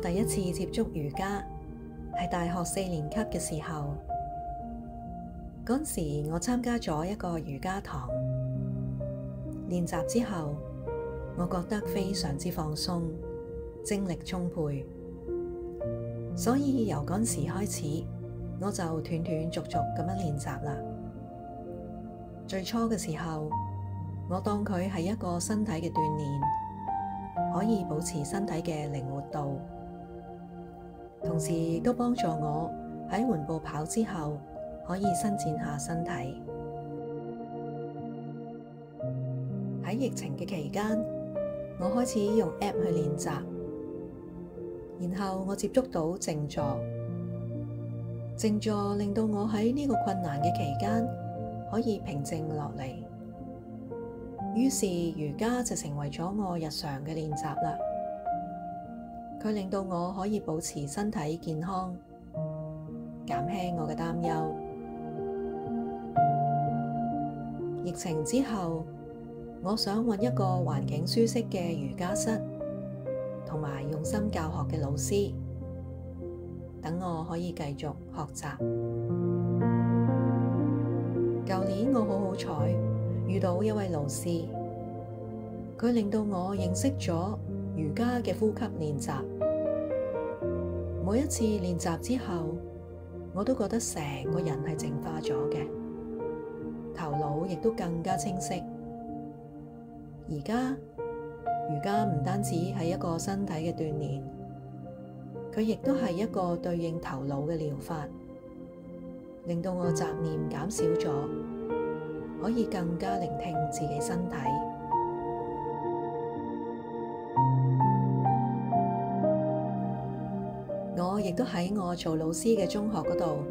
第一次接觸瑜伽係大學4年級嘅時候，嗰時我參加咗一個瑜伽堂，練習之後，我覺得非常之放鬆，精力充沛，所以由嗰時開始，我就斷斷續續咁樣練習啦。最初嘅時候，我當佢係一個身體嘅鍛煉，可以保持身體嘅靈活度，同時亦都幫助我喺緩步跑之後可以伸展下身體。喺疫情嘅期間，我開始用 App 去練習，然後我接觸到靜坐，靜坐令到我喺呢個困難嘅期間可以平靜落嚟，於是瑜伽就成為咗我日常嘅練習啦。佢令到我可以保持身體健康，減輕我嘅擔憂。疫情之後，我想揾一個環境舒適嘅瑜伽室，同埋用心教學嘅老師，等我可以繼續學習。舊年我好彩遇到一位老師，佢令到我認識咗瑜伽嘅呼吸練習。每一次練習之後，我都覺得成個人係淨化咗嘅，頭腦亦都更加清晰。而家瑜伽唔單止係一個身體嘅鍛煉，佢亦都係一個對應頭腦嘅療法，令到我雜念減少咗，可以更加聆聽自己身體。我亦都喺我做老師嘅中學嗰度，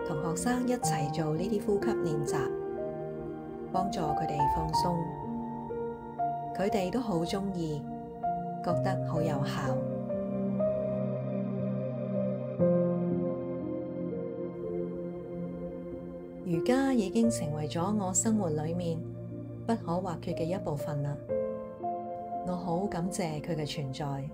同學生一齊做呢啲呼吸練習，幫助佢哋放鬆。佢哋都好鍾意，覺得好有效。瑜伽已經成為咗我生活裏面不可或缺嘅一部分啦。我好感謝佢嘅存在。